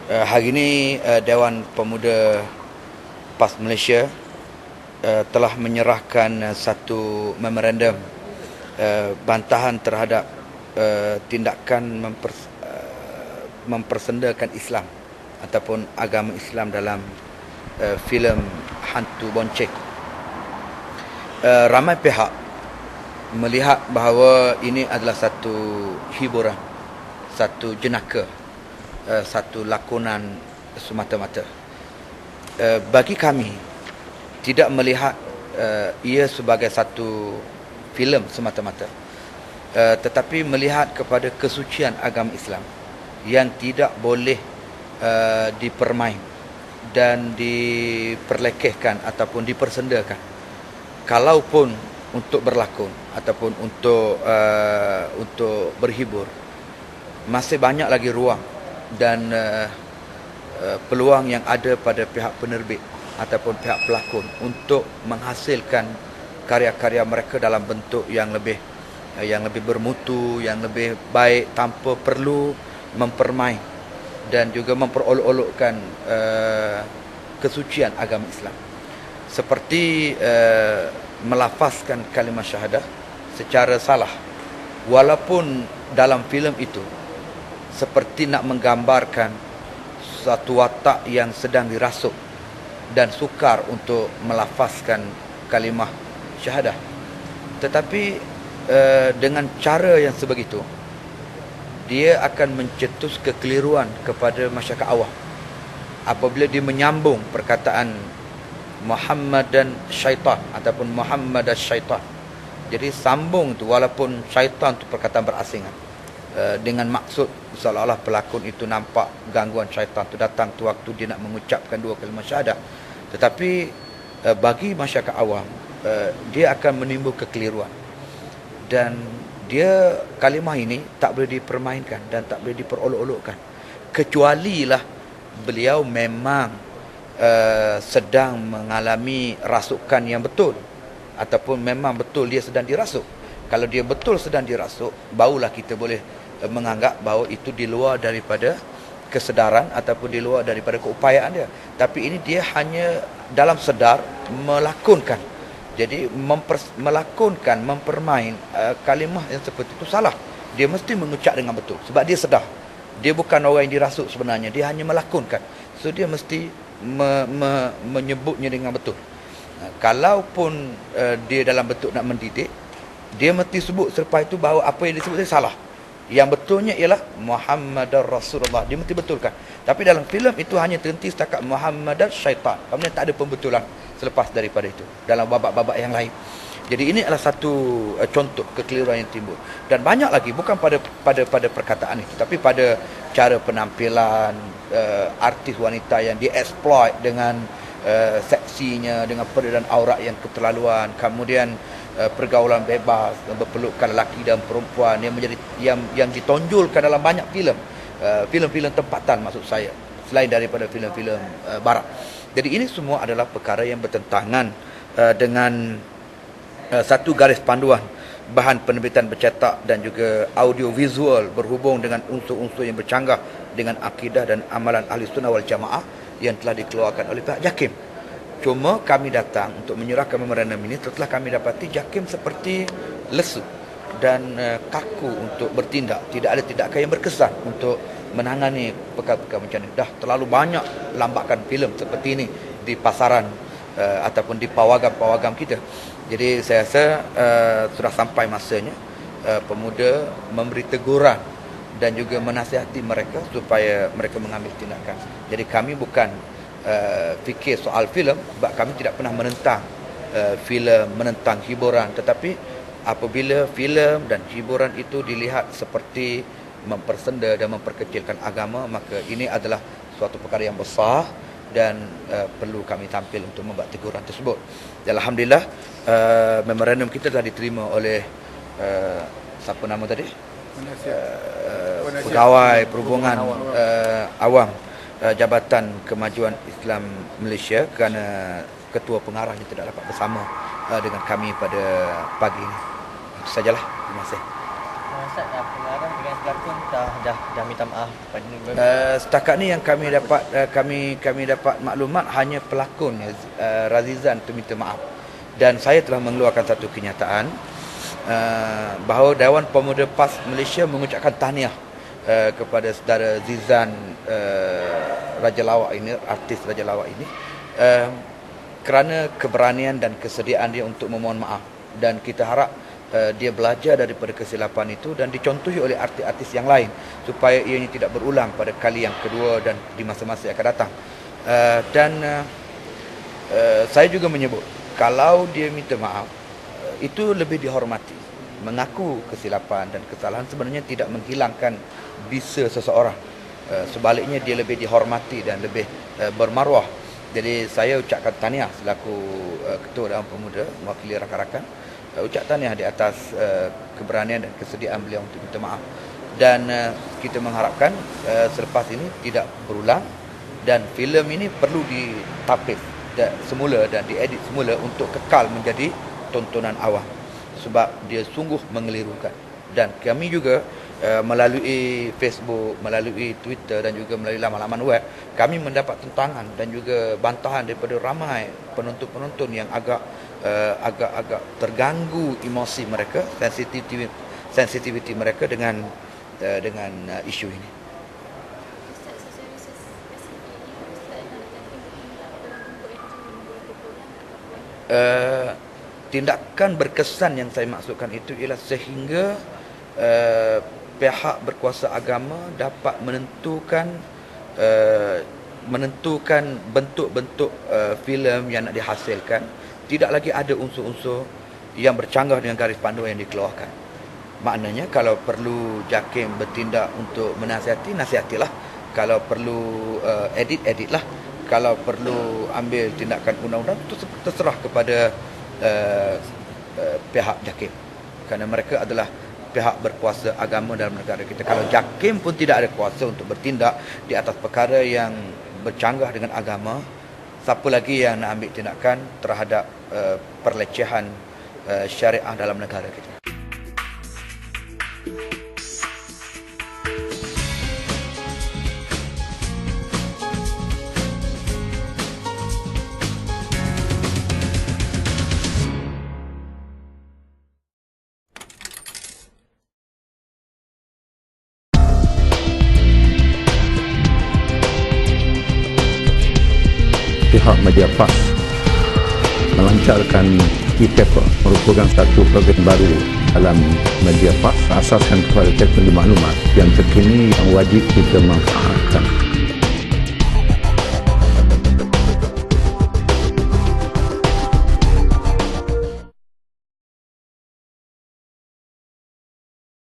Hari ini Dewan Pemuda PAS Malaysia telah menyerahkan satu memorandum bantahan terhadap tindakan mempersendakan Islam ataupun agama Islam dalam filem Hantu Bonceng. Ramai pihak melihat bahawa ini adalah satu hiburan, satu jenaka, satu lakonan semata-mata. Bagi kami, tidak melihat ia sebagai satu filem semata-mata, tetapi melihat kepada kesucian agama Islam yang tidak boleh dipermain dan diperlekehkan ataupun dipersendakan. Kalaupun untuk berlakon ataupun untuk berhibur, masih banyak lagi ruang dan peluang yang ada pada pihak penerbit ataupun pihak pelakon untuk menghasilkan karya-karya mereka dalam bentuk yang lebih bermutu, yang lebih baik, tanpa perlu mempermain dan juga memperolok-olokkan kesucian agama Islam, seperti melafazkan kalimah syahadah secara salah, walaupun dalam filem itu seperti nak menggambarkan satu watak yang sedang dirasuk dan sukar untuk melafazkan kalimah syahadah. Tetapi dengan cara yang sebegitu, dia akan mencetus kekeliruan kepada masyarakat awam apabila dia menyambung perkataan Muhammad dan syaitan ataupun Muhammad dan syaitan. Jadi sambung tu, walaupun syaitan tu perkataan berasingan, dengan maksud seolah-olah pelakon itu nampak gangguan syaitan tu datang tu waktu dia nak mengucapkan dua kalimah syahadah. Tetapi bagi masyarakat awam, dia akan menimbul kekeliruan, dan dia kalimah ini tak boleh dipermainkan dan tak boleh diperolok-olokkan, kecualilah beliau memang sedang mengalami rasukan yang betul, ataupun memang betul dia sedang dirasuk. Kalau dia betul sedang dirasuk, barulah kita boleh menganggap bahawa itu di luar daripada kesedaran ataupun di luar daripada keupayaan dia. Tapi ini dia hanya dalam sedar melakonkan. Jadi melakonkan, mempermain kalimah yang seperti itu salah. Dia mesti mengucap dengan betul sebab dia sedar. Dia bukan orang yang dirasuk sebenarnya, dia hanya melakonkan. So dia mesti menyebutnya dengan betul. Kalaupun dia dalam bentuk nak mendidik, dia mesti sebut selepas itu bahawa apa yang disebut itu salah. Yang betulnya ialah Muhammadar Rasulullah. Dia mesti betulkan. Tapi dalam filem itu hanya terhenti setakat Muhammadar Syaitan. Kemudian tak ada pembetulan selepas daripada itu dalam babak-babak yang lain. Jadi ini adalah satu contoh kekeliruan yang timbul. Dan banyak lagi, bukan pada perkataan itu, tapi pada cara penampilan artis wanita yang dieksploit dengan seksinya, dengan peredaran aurat yang keterlaluan, kemudian pergaulan bebas, berpelukan lelaki dan perempuan yang menjadi yang ditonjolkan dalam banyak filem-filem tempatan, maksud saya, selain daripada filem-filem barat. Jadi ini semua adalah perkara yang bertentangan dengan satu garis panduan bahan penerbitan bercetak dan juga audio visual berhubung dengan unsur-unsur yang bercanggah dengan akidah dan amalan Ahli Sunnah wal Jamaah yang telah dikeluarkan oleh pihak JAKIM. Cuma kami datang untuk menyerahkan memorandum ini setelah kami dapati JAKIM seperti lesu dan kaku untuk bertindak. Tidak ada tindakan yang berkesan untuk menangani perkara-perkara macam ini. Dah terlalu banyak lambakan filem seperti ini di pasaran ataupun di pawagam-pawagam kita. Jadi saya rasa sudah sampai masanya pemuda memberi teguran dan juga menasihati mereka supaya mereka mengambil tindakan. Jadi kami bukan fikir soal filem, sebab kami tidak pernah menentang filem, menentang hiburan. Tetapi apabila filem dan hiburan itu dilihat seperti mempersenda dan memperkecilkan agama, maka ini adalah suatu perkara yang besar dan perlu kami tampil untuk membuat teguran tersebut. Dan alhamdulillah memorandum kita telah diterima oleh siapa nama tadi? Pegawai Perhubungan Awam Jabatan Kemajuan Islam Malaysia, kerana ketua pengarahnya tidak dapat bersama dengan kami pada pagi ini. Itu sajalah. Terima kasih. Ustaz, pengarah dengan pelakon dah minta maaf kepada Setakat ni yang kami dapat maklumat hanya pelakon Razizan tu minta maaf, dan saya telah mengeluarkan satu kenyataan bahawa Dewan Pemuda PAS Malaysia mengucapkan tahniah kepada saudara Zizan Raja Lawak ini, artis Raja Lawak ini, kerana keberanian dan kesediaan dia untuk memohon maaf, dan kita harap dia belajar daripada kesilapan itu dan dicontohi oleh artis-artis yang lain supaya ianya tidak berulang pada kali yang kedua dan di masa-masa yang akan datang. Saya juga menyebut kalau dia minta maaf itu lebih dihormati. Mengaku kesilapan dan kesalahan sebenarnya tidak menghilangkan bisa seseorang. Sebaliknya dia lebih dihormati dan lebih bermaruah. Jadi saya ucapkan tahniah selaku Ketua Dewan Pemuda mewakili rakan-rakan, ucap tahniah di atas keberanian dan kesediaan beliau untuk minta maaf, dan kita mengharapkan selepas ini tidak berulang, dan filem ini perlu ditapis semula dan diedit semula untuk kekal menjadi tontonan awam, sebab dia sungguh mengelirukan. Dan kami juga melalui Facebook, melalui Twitter dan juga melalui laman-laman web, kami mendapat tentangan dan juga bantahan daripada ramai penonton-penonton yang agak terganggu emosi mereka, sensitivity mereka dengan isu ini. Tindakan berkesan yang saya maksudkan itu ialah sehingga pihak berkuasa agama dapat menentukan bentuk-bentuk filem yang nak dihasilkan tidak lagi ada unsur-unsur yang bercanggah dengan garis panduan yang dikeluarkan. Maknanya kalau perlu JAKIM bertindak untuk menasihati, nasihatilah. Kalau perlu editlah. Kalau perlu ambil tindakan undang-undang, itu terserah kepada pihak JAKIM, kerana mereka adalah pihak berkuasa agama dalam negara kita. Kalau JAKIM pun tidak ada kuasa untuk bertindak di atas perkara yang bercanggah dengan agama, siapa lagi yang nak ambil tindakan terhadap perlecehan syariah dalam negara kita. Pihak Media PAS melancarkan e-paper, merupakan satu program baru dalam media PAS asaskan kepada teknologi maklumat yang terkini yang wajib kita manfaatkan.